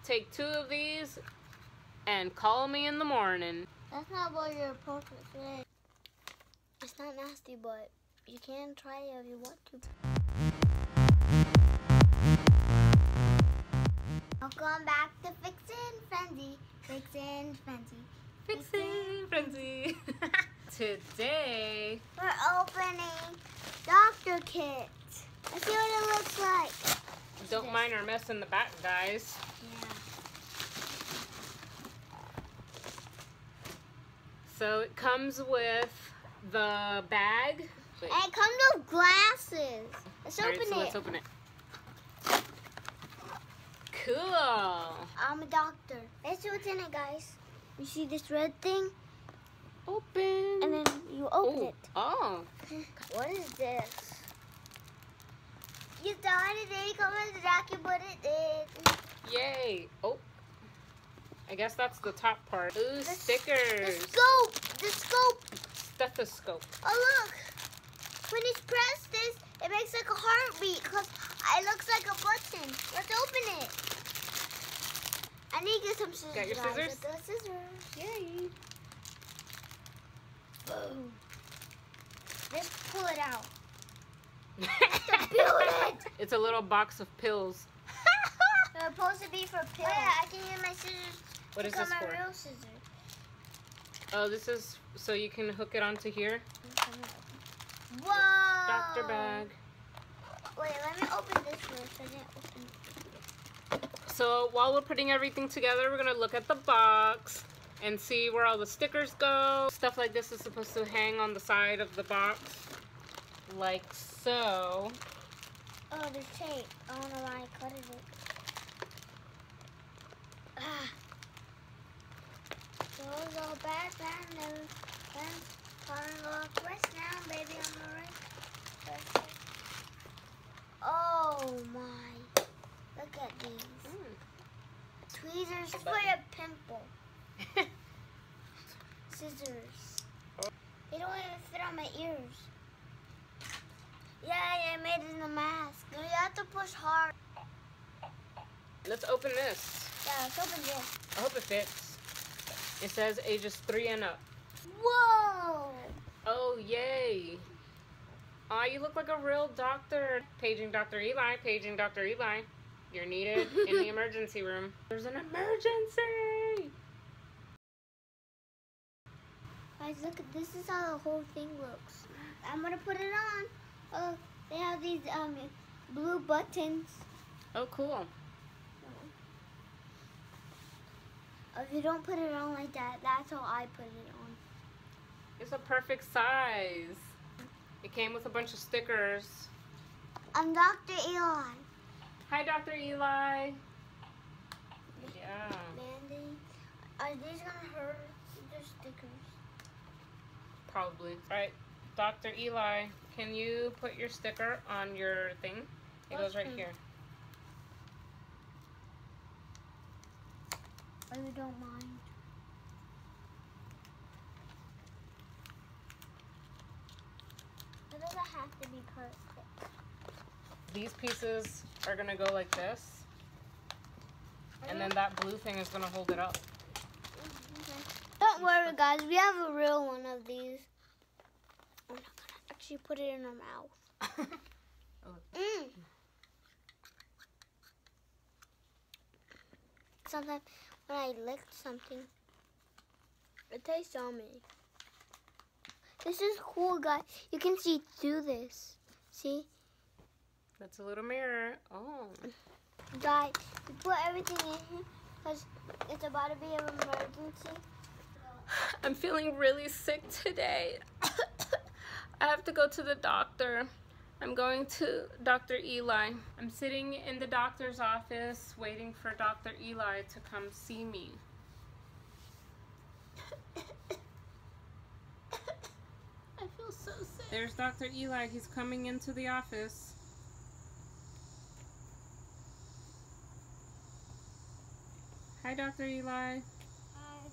take 2 of these and call me in the morning. That's not what you're supposed to say. It's not nasty, but you can try it if you want to. Welcome back to Fixin Frenzy. Fixin Frenzy. Fixin Frenzy. Today we're opening doctor kits. Let's see what it looks like. Don't mind our mess in the back, guys. Yeah. So it comes with the bag. Wait. And it comes with glasses. Let's open it. Let's open it. Cool. I'm a doctor. Let's see what's in it, guys. You see this red thing? Open. And then you open it. Oh. What is this? You thought it didn't come in the jacket, but it did. Yay. Oh. I guess that's the top part. Ooh, stickers. The scope. The scope. Stethoscope. Oh, look. When you press this, it makes like a heartbeat because it looks like a button. Let's open it. I need to get some scissors. Got your scissors? Get the scissors. Yay. Boom. Just pull it out. It's a little box of pills. They're supposed to be for pills. Oh, yeah, I can use my scissors. What is this for? Real scissors. Oh, this is so you can hook it onto here. Whoa! Doctor bag. Wait, let me open this first. I didn't open it. So while we're putting everything together, we're gonna look at the box and see where all the stickers go. Stuff like this is supposed to hang on the side of the box, like so. Oh, there's tape. I don't know why I cut it. Ah. Those are bad news. Calling off west now, baby. I'm alright. Oh my! Look at these. Tweezers for a pimple. Scissors. They don't even fit on my ears. Yeah, I made it in the mask. You have to push hard. Let's open this. Yeah, let's open this. I hope it fits. It says ages 3 and up. Whoa! Oh, yay. Aw, you look like a real doctor. Paging Dr. Eli, paging Dr. Eli. You're needed in the emergency room. There's an emergency! Guys, look, this is how the whole thing looks. I'm gonna put it on. Oh, they have these blue buttons. Oh, cool. If you don't put it on like that, that's how I put it on. It's a perfect size. It came with a bunch of stickers. I'm Dr. Eli. Hi, Dr. Eli. Yeah. Mandy, are these gonna hurt? They're stickers. Probably. All right, Dr. Eli, can you put your sticker on your thing? It goes right here. Oh, you don't mind. It doesn't have to be perfect. These pieces are gonna go like this. And then that blue thing is gonna hold it up. Okay. Don't worry, guys. We have a real one of these. I'm not gonna actually put it in our mouth. Sometimes when I licked something, it tastes yummy. This is cool, guys. You can see through this. See? That's a little mirror. Oh. Guys, we put everything in here because it's about to be an emergency. I'm feeling really sick today. I have to go to the doctor. I'm going to Dr. Eli. I'm sitting in the doctor's office waiting for Dr. Eli to come see me. I feel so sick. There's Dr. Eli. He's coming into the office. Hi, Dr. Eli. Hi.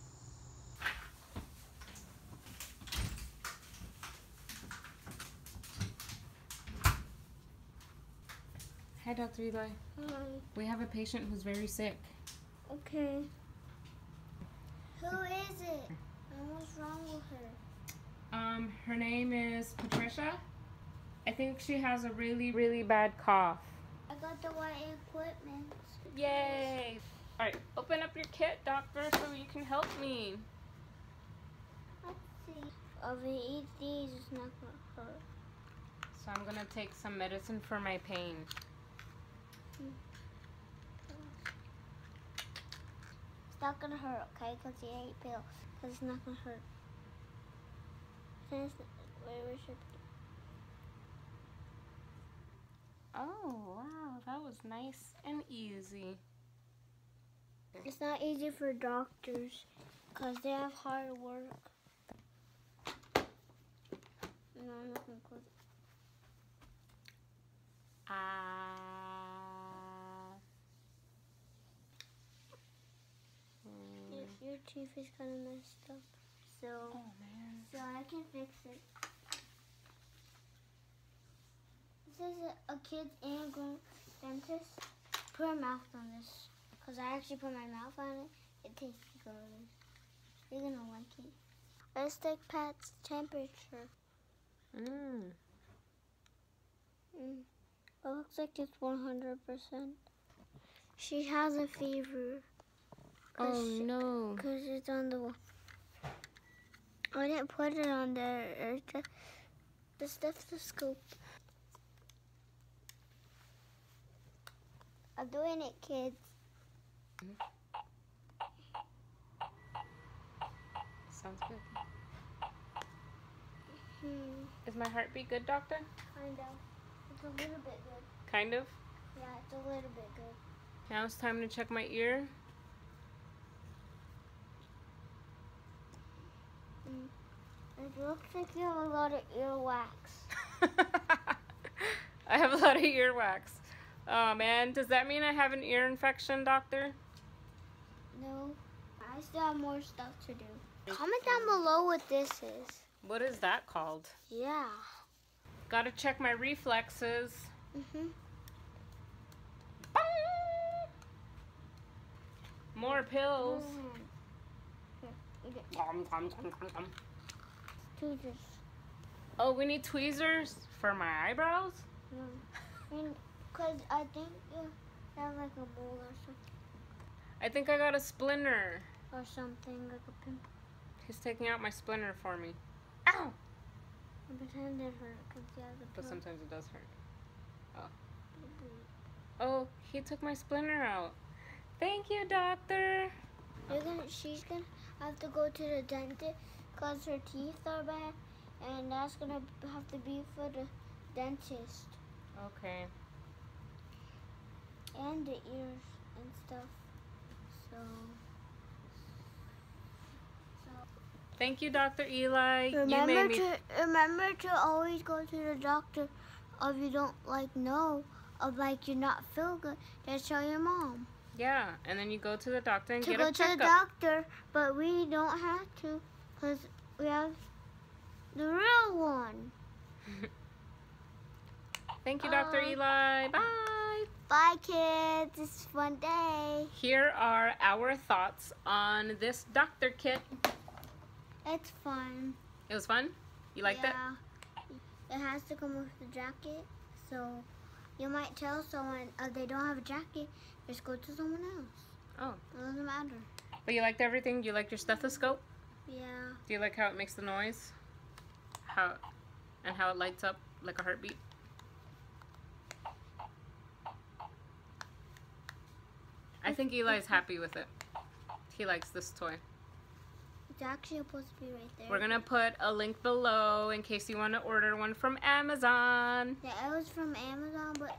Hi, Dr. Eli. Hi. We have a patient who's very sick. Okay. Who is it? What's wrong with her? Her name is Patricia. I think she has a really, really bad cough. I got the white equipment. Yay! Alright, open up your kit, doctor, so you can help me. Let's see. If we eat these, it's not gonna hurt. So I'm gonna take some medicine for my pain. It's not gonna hurt, okay? Because you ate pills. Because it's not gonna hurt. Where should Oh, wow, that was nice and easy. It's not easy for doctors because they have hard work. No, I'm not gonna close it. Your teeth is kind of messed up, so so I can fix it. This is a kid's and grown dentist. Put a mouth on this, because I actually put my mouth on it. It tastes good. You're gonna like it. Let's take Pat's temperature. It looks like it's 100%. She has a fever. Oh no. Because it's on the wall. I didn't put it on there. It's just the stethoscope. I'm doing it, kids. Sounds good. Is my heartbeat good, doctor? Kind of. It's a little bit good. Kind of? Yeah, it's a little bit good. Now it's time to check my ear. It looks like you have a lot of earwax. I have a lot of earwax. Oh man, does that mean I have an ear infection, doctor? No, I still have more stuff to do. Comment down below what this is. What is that called? Yeah. Gotta check my reflexes. More pills. Tweezers. Oh, we need tweezers for my eyebrows? Because I think you have like a mole or something. I think I got a splinter. Or something, like a pimple. He's taking out my splinter for me. Ow! I pretend it hurt because you have the But pill. sometimes it does hurt. Oh, he took my splinter out. Thank you, doctor. She's gonna have to go to the dentist because her teeth are bad, and that's gonna have to be for the dentist. Okay. And the ears and stuff. So Thank you, Dr. Eli. remember to always go to the doctor if you don't know you're not feel good. Just tell your mom. Yeah, and then you go to the doctor and To get go a to checkup. the doctor, but we don't have to because we have the real one. Thank you, Dr. Eli. Bye. Bye, kids. It's a fun day. Here are our thoughts on this doctor kit. It's fun. It was fun? You liked it? It has to come with the jacket, so you might tell someone if they don't have a jacket, just go to someone else. Oh. It doesn't matter. But you liked everything? You liked your stethoscope? Yeah. Do you like how it makes the noise? How it lights up like a heartbeat? I think Eli's happy with it. He likes this toy. It's actually supposed to be right there. We're gonna put a link below in case you want to order one from Amazon. Yeah, it was from Amazon, but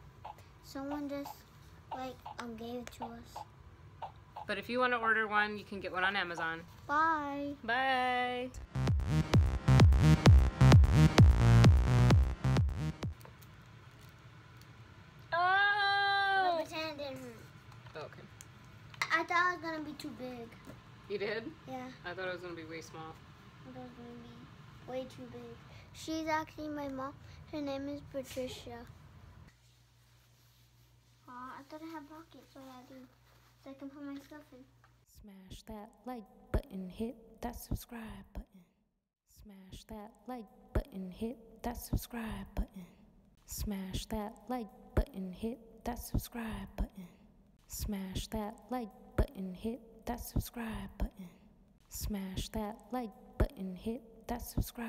someone just gave it to us. But if you want to order one, you can get one on Amazon. Bye. Bye. Oh! Pretend it didn't hurt. Okay. I thought it was gonna be too big. You did? Yeah. I thought it was gonna be way small. I thought it was gonna be way too big. She's actually my mom. Her name is Patricia. I thought I had pockets. What did I do? so I can put my stuff in. Smash that like button, hit that subscribe button. Smash that like button, hit that subscribe button. Smash that like button, hit that subscribe button. Smash that like button, hit that subscribe button. Smash that like button, hit that subscribe.